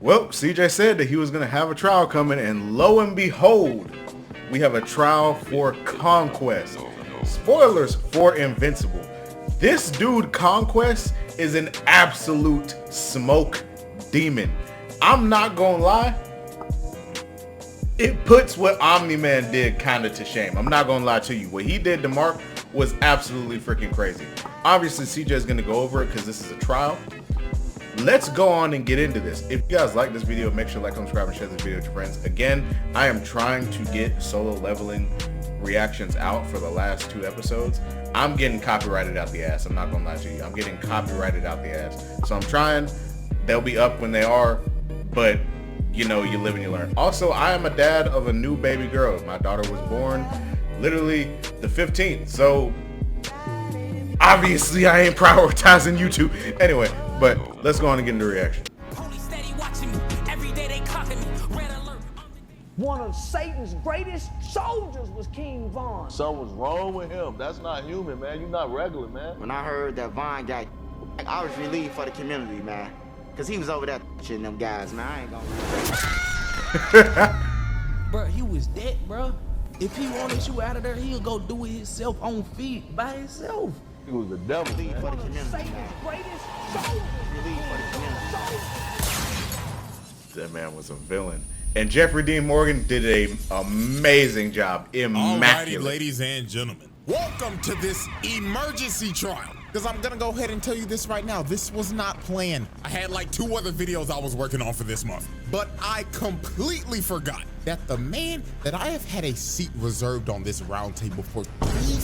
Well, CJ said that he was going to have a trial coming, and lo and behold, we have a trial for Conquest. Spoilers for Invincible. This dude, Conquest, is an absolute smoke demon. I'm not going to lie. It puts what Omni-Man did kind of to shame. I'm not going to lie to you. What he did to Mark was absolutely freaking crazy. Obviously, CJ is going to go over it because this is a trial. Let's go on and get into this. If you guys like this video, make sure to like, subscribe, and share this video with your friends. Again, I am trying to get solo leveling reactions out for the last 2 episodes. I'm getting copyrighted out the ass. I'm not gonna lie to you. I'm getting copyrighted out the ass. So I'm trying. They'll be up when they are, but you know, you live and you learn. Also, I am a dad of a new baby girl. My daughter was born literally the 15th. So obviously I ain't prioritizing YouTube. Anyway, but let's go on and get into the reaction. One of Satan's greatest soldiers was King Von. Something's wrong with him. That's not human, man. You're not regular, man. When I heard that Von got, I was relieved for the community, man. Cause he was over there shitting them guys, man. I ain't gonna Bro, he was dead, bro. If he wanted you out of there, he'll go do it himself on feet by himself. He was the devil, man. for the community, Satan's man. greatest soldiers. Relieved for the community. That man was a villain. And Jeffrey Dean Morgan did an amazing job. Immaculate. Alrighty, ladies and gentlemen, welcome to this emergency trial. Because I'm gonna go ahead and tell you this right now. This was not planned. I had like 2 other videos I was working on for this month. But I completely forgot that the man that I have had a seat reserved on this round table for 3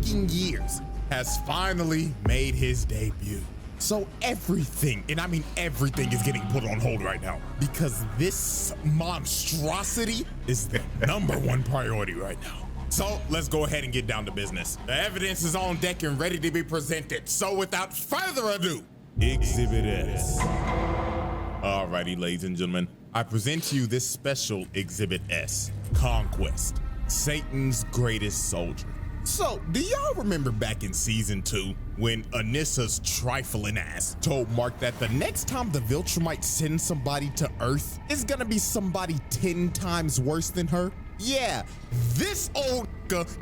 fucking years has finally made his debut. So everything, and I mean everything, is getting put on hold right now because this monstrosity is the #1 priority right now. So let's go ahead and get down to business. The evidence is on deck and ready to be presented. So without further ado, Exhibit S. Alrighty, ladies and gentlemen, I present to you this special Exhibit S, Conquest, Satan's greatest soldier. So, do y'all remember back in season 2 when Anissa's trifling ass told Mark that the next time the Viltrumite sends somebody to Earth is gonna be somebody 10 times worse than her? Yeah, this old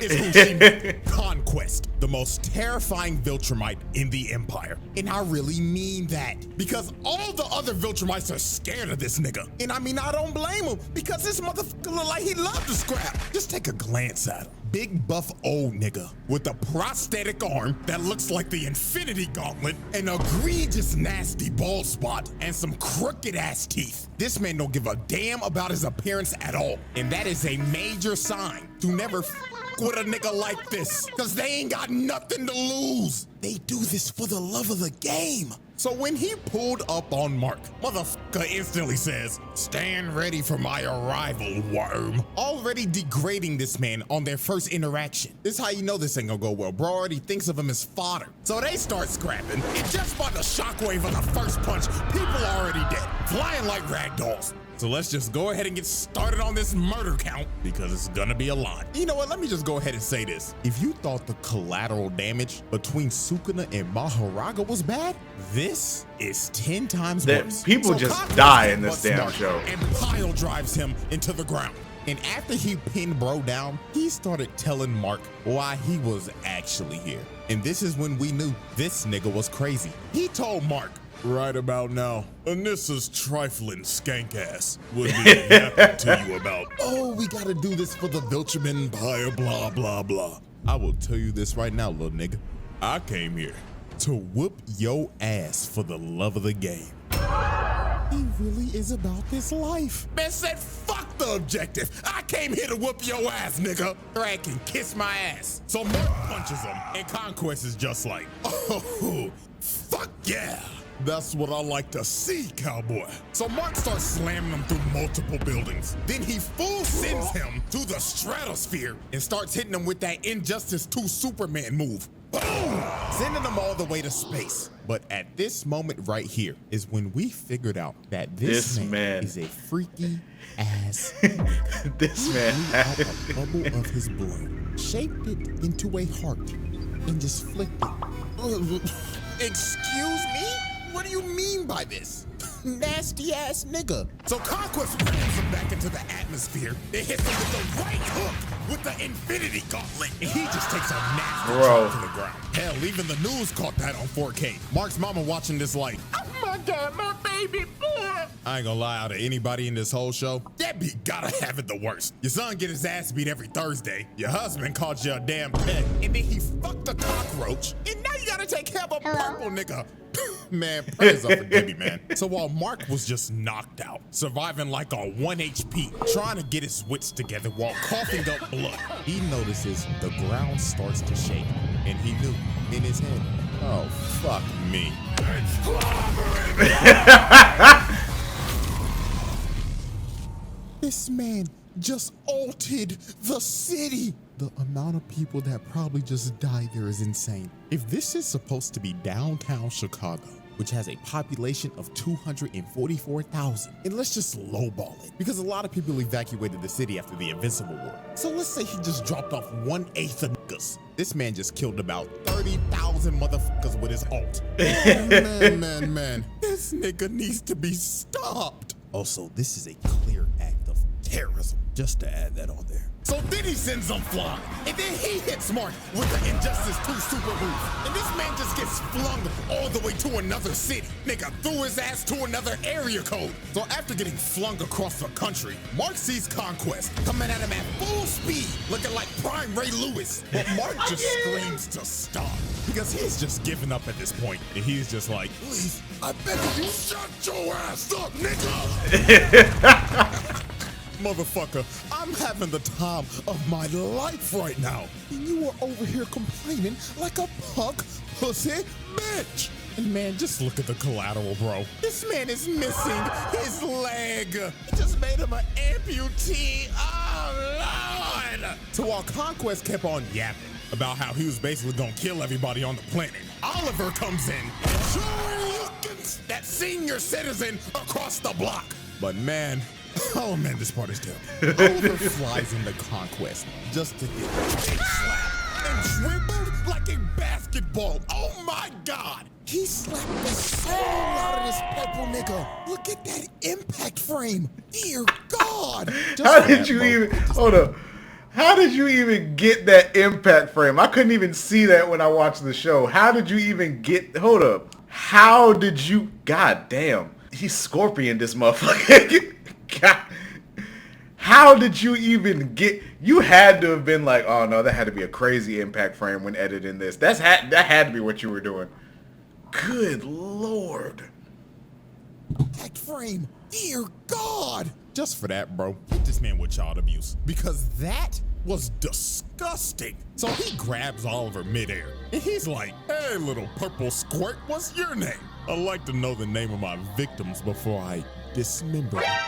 is who she met. Conquest, the most terrifying Viltrumite in the Empire. And I really mean that, because all the other Viltrumites are scared of this nigga. And I mean, I don't blame him, because this motherfucker look like he loved to scrap. Just take a glance at him. Big buff old nigga with a prosthetic arm that looks like the Infinity Gauntlet, an egregious nasty bald spot, and some crooked ass teeth. This man don't give a damn about his appearance at all. And that is a major sign to never with a nigga like this, cause they ain't got nothing to lose. They do this for the love of the game. So when he pulled up on Mark, motherfucker instantly says, "Stand ready for my arrival, worm." Already degrading this man on their first interaction. This is how you know this ain't gonna go well. Bro already thinks of him as fodder. So they start scrapping, and just by the shockwave of the first punch, people are already dead, flying like rag dolls. So let's just go ahead and get started on this murder count, because it's gonna be a lot. You know what, let me just go ahead and say this. If you thought the collateral damage between Sukuna and Maharaga was bad, this is 10 times worse. People So just Conquest die in this busts damn Mark show. And pile drives him into the ground. And after he pinned bro down, he started telling Mark why he was actually here. And this is when we knew this nigga was crazy. He told Mark, "Right about now, Anissa's trifling skank ass would be yapping to you about, oh, we gotta do this for the Viltrum Empire, blah, blah, blah." I will tell you this right now, little nigga. I came here to whoop your ass for the love of the game. He really is about this life. Man said, fuck the objective. I came here to whoop your ass, nigga. Drag can kiss my ass. So Mark punches him, and Conquest is just like, oh, fuck yeah. That's what I like to see, cowboy. So Mark starts slamming him through multiple buildings. Then he full sends him to the stratosphere and starts hitting him with that Injustice 2 Superman move. Boom! Sending them all the way to space. But at this moment right here is when we figured out that this man is a freaky ass nigga. This man Out a bubble of his blood, shaped it into a heart, and just flicked it. Excuse me? What do you mean by this? nasty ass nigga. So Conquest rams him back into the atmosphere. It hits him with the right hook with the infinity gauntlet. And he just takes a nasty drop to the ground. Hell, even the news caught that on 4K. Mark's mama watching this like, oh my God, my baby boy. I ain't gonna lie, out of anybody in this whole show, that beat gotta have it the worst. Your son get his ass beat every Thursday. Your husband called you a damn pet. And then he fucked a cockroach. And now you gotta take care of a purple nigga. Man, prayers up for Debbie, man. So while Mark was just knocked out, surviving like a 1 HP, trying to get his wits together while coughing up blood, he notices the ground starts to shake. And he knew in his head, oh, fuck me. This man just altered the city. The amount of people that probably just died there is insane. If this is supposed to be downtown Chicago, which has a population of 244,000, and let's just lowball it, because a lot of people evacuated the city after the Invincible War. So let's say he just dropped off 1/8 of niggas. This man just killed about 30,000 motherfuckers with his ult. Man, this nigga needs to be stopped. Also, this is a clear act of terrorism, just to add that on there. So then he sends them flying, and then he hits Mark with the Injustice 2 super move, and this man just gets flung all the way to another city. Nigga threw his ass to another area code. So after getting flung across the country, Mark sees Conquest coming at him at full speed, looking like prime Ray Lewis. But Mark just screams to stop, because he's just giving up at this point, and he's just like, please, I beg you, shut your ass up, nigga! Motherfucker, I'm having the time of my life right now. And you are over here complaining like a punk pussy bitch. And man, just look at the collateral, bro. This man is missing his leg. He just made him an amputee. Oh, Lord. So while Conquest kept on yapping about how he was basically gonna kill everybody on the planet, Oliver comes in and sure that senior citizen across the block. But man, oh man, this part is terrible. Oliver flies into Conquest just to get a big slap and dribbled like a basketball. Oh my God! He slapped the soul out of this purple nigga. Look at that impact frame. Dear God! How did you even, hold up. How did you even get that impact frame? I couldn't even see that when I watched the show. How did you even get, hold up. How did you, God damn. He's Scorpion, this motherfucker. God. How did you even get, you had to have been like, oh no, that had to be a crazy impact frame when editing this. That had to be what you were doing. Good Lord. Impact frame, dear God. Just for that, bro, hit this man with child abuse, because that was disgusting. So he grabs Oliver midair and he's like, hey little purple squirt, what's your name? I like to know the name of my victims before I dismember them.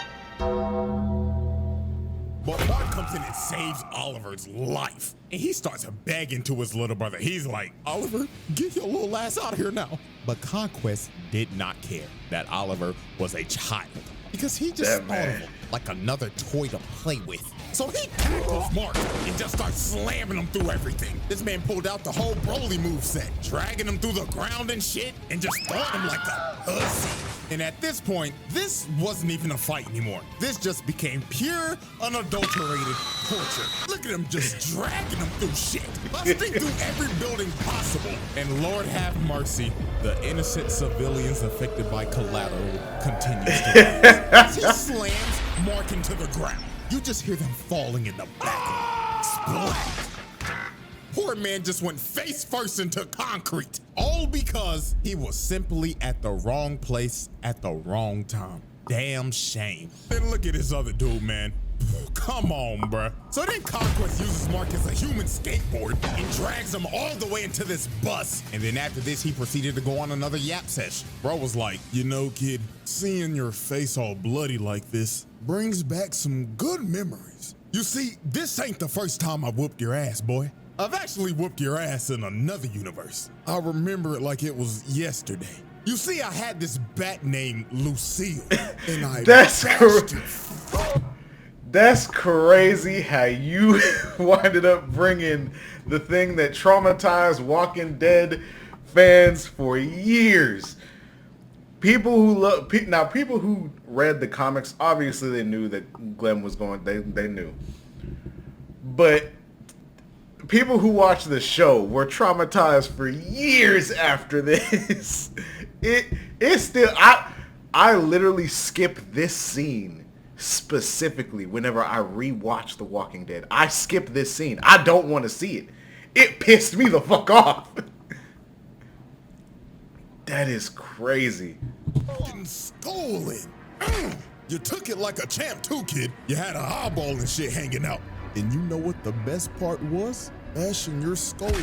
But Mark comes in and saves Oliver's life. And he starts begging to his little brother. He's like, Oliver, get your little ass out of here now. But Conquest did not care that Oliver was a child, because he just thought of him like another toy to play with. So he tackles Mark and just starts slamming him through everything. This man pulled out the whole Broly moveset, dragging him through the ground and shit, and just throwing him like a pussy. And at this point, this wasn't even a fight anymore. This just became pure, unadulterated torture. Look at him just dragging him through shit, busting through every building possible. And Lord have mercy, the innocent civilians affected by collateral continues to rise. As he slams Mark into the ground, you just hear them falling in the back. Splat! Poor man just went face first into concrete, all because he was simply at the wrong place at the wrong time. Damn shame. Then look at his other dude, man. Come on, bruh. So then Conquest uses Mark as a human skateboard and drags him all the way into this bus. And then after this, he proceeded to go on another yap session. Bro was like, you know, kid, seeing your face all bloody like this brings back some good memories. You see, this ain't the first time I whooped your ass, boy. I've actually whooped your ass in another universe. I remember it like it was yesterday. You see, I had this bat named Lucille, and I That's crazy how you winded up bringing the thing that traumatized Walking Dead fans for years people who love now, people who read the comics, obviously they knew that Glenn was going. They knew, but people who watched the show were traumatized for years after this. It's still I literally skip this scene specifically whenever I rewatch The Walking Dead. I skip this scene. I don't want to see it. It pissed me the fuck off. That is crazy. Fucking stolen. You took it like a champ too, kid. You had an eyeball and shit hanging out. And you know what the best part was? Bashing your skull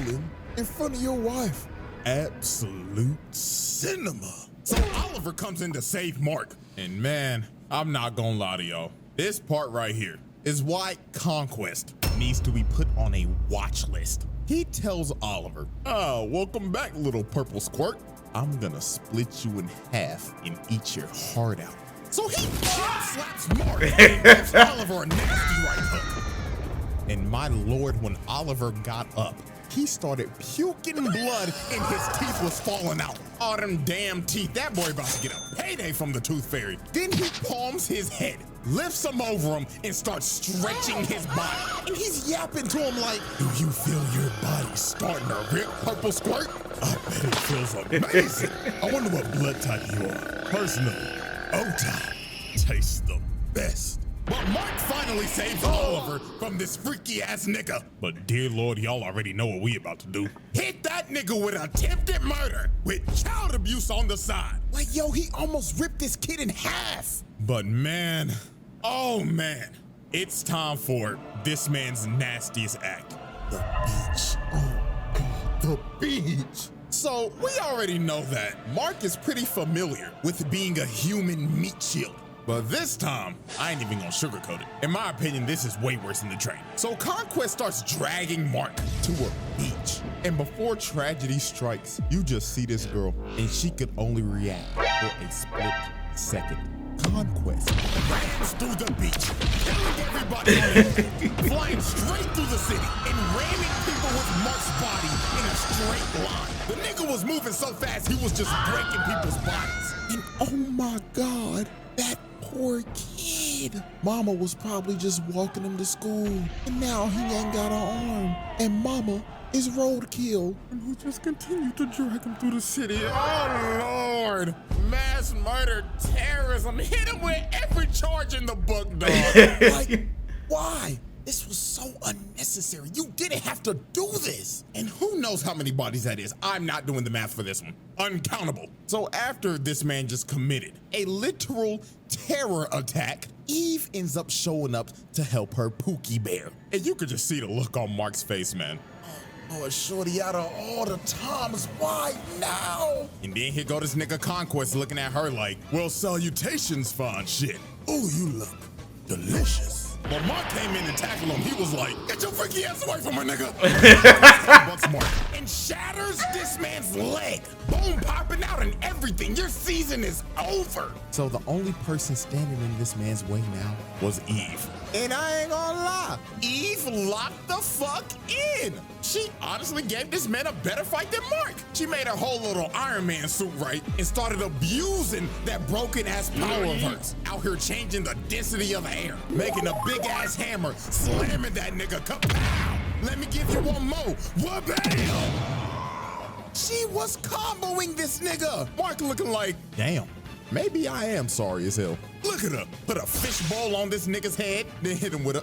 in front of your wife. Absolute cinema. So Oliver comes in to save Mark. And man, I'm not gonna lie to y'all. This part right here is why Conquest needs to be put on a watch list. He tells Oliver, "Oh, welcome back, little purple squirt. I'm gonna split you in half and eat your heart out." So he slaps Mark and gives Oliver a nasty right hook. And my lord, when Oliver got up, he started puking blood and his teeth was falling out. All them damn teeth. That boy about to get a payday from the tooth fairy. Then he palms his head, lifts him over him, and starts stretching his body. And he's yapping to him like, "Do you feel your body starting to rip, purple squirt? I bet it feels amazing. I wonder what blood type you are. Personally, O-type tastes the best." But Mark finally saves Oliver from this freaky ass nigga. But dear Lord, y'all already know what we about to do. Hit that nigga with attempted murder with child abuse on the side. Like, yo, he almost ripped this kid in half. But man, oh man, it's time for this man's nastiest act. The beach. Oh God, the beach. So we already know that Mark is pretty familiar with being a human meat shield. But this time, I ain't even gonna sugarcoat it. In my opinion, this is way worse than the train. So Conquest starts dragging Mark to a beach. And before tragedy strikes, you just see this girl, and she could only react for a split second. Conquest rams through the beach, killing everybody on his way, flying straight through the city, and ramming people with Mark's body in a straight line. The nigga was moving so fast, he was just breaking people's bodies. And oh my God, that poor kid. Mama was probably just walking him to school, and now he ain't got an arm, and mama is roadkill, and we just continue to drag him through the city. Oh Lord, mass murder, terrorism, hit him with every charge in the book, dog. Like, why? This was so unnecessary. You didn't have to do this. And who knows how many bodies that is. I'm not doing the math for this one. Uncountable. So after this man just committed a literal terror attack, Eve ends up showing up to help her Pookie Bear. And you could just see the look on Mark's face, man. Oh, shorty, out of all the times, why now? And then here go this nigga Conquest looking at her like, well, salutations, fine shit. Oh, you look delicious. But Mark came in and tackled him. He was like, get your freaky ass away from her, nigga. And shatters this man's leg. Bone popping out and everything. Your season is over. So the only person standing in this man's way now was Eve. And I ain't gonna lie, Eve locked the fuck in. She honestly gave this man a better fight than Mark. She made her whole little Iron Man suit right and started abusing that broken ass power of hers. Out here changing the density of the air, making a big ass hammer, slamming that nigga. Kapow! Let me give you one more. Wha-bam! She was comboing this nigga. Mark looking like, damn. Maybe I am sorry as hell. Look at her. Put a fishbowl on this nigga's head, then hit him with a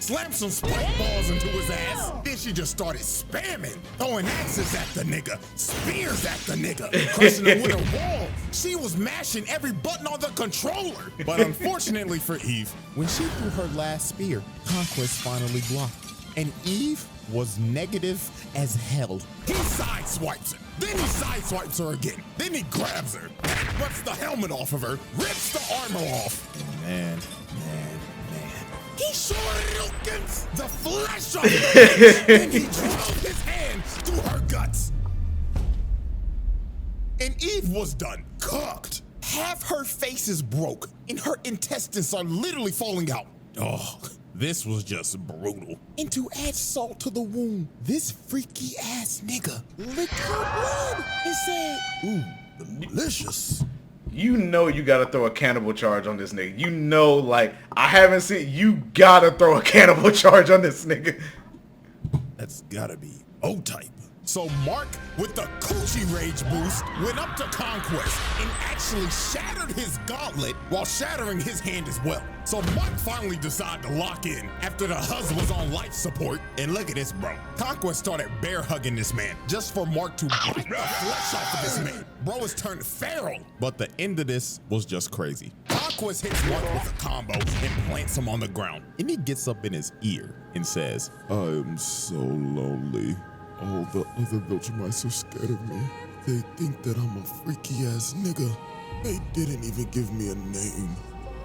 slam some spike balls into his ass. Then she just started spamming, throwing axes at the nigga, spears at the nigga, crushing him with a wall. She was mashing every button on the controller. But unfortunately for Eve, when she threw her last spear, Conquest finally blocked. And Eve was negative as hell. He sideswipes her. Then he sideswipes her again. Then he grabs her, rips the helmet off of her, rips the armor off. Man. He shortens the flesh off her face, and he drove his hand through her guts. And Eve was done, cooked. Half her face is broke, and her intestines are literally falling out. Oh, this was just brutal. And to add salt to the wound, this freaky ass nigga licked her blood and said, ooh, Delicious. You know you gotta throw a cannibal charge on this nigga. You know, like, I haven't seen, you gotta throw a cannibal charge on this nigga. That's gotta be O-type. So Mark, with the Coochie Rage boost, went up to Conquest and actually shattered his gauntlet while shattering his hand as well. So Mark finally decided to lock in after the huzz was on life support. And look at this, bro. Conquest started bear hugging this man just for Mark to bite the flesh off of this man. Bro is turned feral. But the end of this was just crazy. Conquest hits Mark with a combo and plants him on the ground. And he gets up in his ear and says, I am so lonely. All the other Viltrumites are scared of me. They think that I'm a freaky ass nigga. They didn't even give me a name.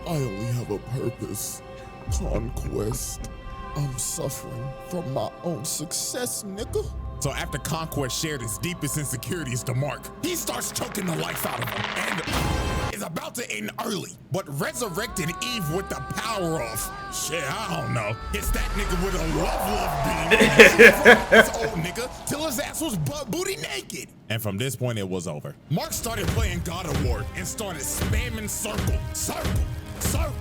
I only have a purpose. Conquest. I'm suffering from my own success, nigga. So after Conquest shared his deepest insecurities to Mark, he starts choking the life out of him and is about to end early, but resurrected Eve with the power of, shit, I don't know, hits that nigga with a love beam. This old nigga till his ass was butt booty naked. And from this point, it was over. Mark started playing God of War and started spamming circle, circle, circle,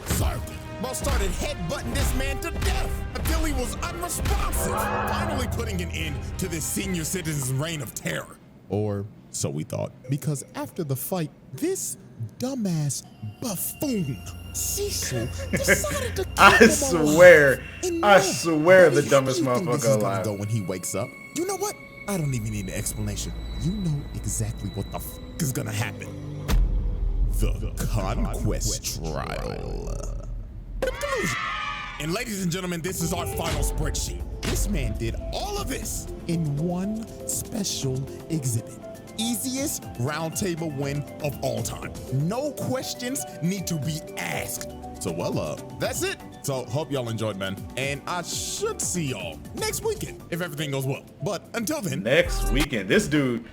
circle. Bro started headbutting this man to death until he was unresponsive, finally putting an end to this senior citizen's reign of terror. Or so we thought, because after the fight, this dumbass buffoon, Cecil, decided to kill him swear the How dumbest do you think this motherfucker is gonna alive. go when he wakes up? You know what? I don't even need an explanation. You know exactly what the fuck is gonna happen. The Conquest trial. And ladies and gentlemen, this is our final spreadsheet. This man did all of this in one special exhibit. Easiest round table win of all time. No questions need to be asked. So that's it. So hope y'all enjoyed, man. And I should see y'all next weekend if everything goes well. But until then. Next weekend, this dude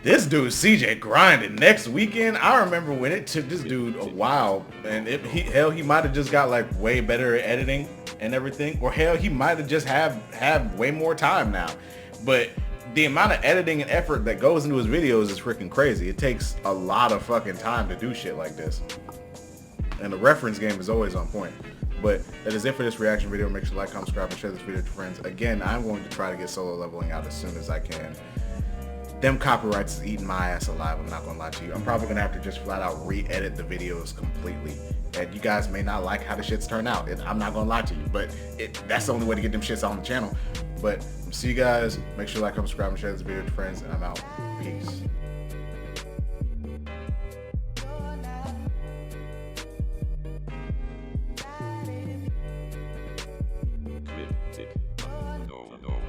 CJ grinding. Next weekend, I remember when it took this dude a while, and he might have just got like way better at editing and everything, or hell, he might have just have way more time now. But the amount of editing and effort that goes into his videos is freaking crazy. It takes a lot of fucking time to do shit like this, and the reference game is always on point. But that is it for this reaction video. Make sure to like, comment, subscribe, and share this video to friends. Again, I'm going to try to get solo leveling out as soon as I can. Them copyrights is eating my ass alive, I'm not gonna lie to you. I'm probably gonna have to just flat out re-edit the videos completely. And you guys may not like how the shits turn out. I'm not gonna lie to you, but that's the only way to get them shits on the channel. But see you guys. Make sure to like, comment, subscribe, and share this video to friends, and I'm out. Peace. Clip, tick, no.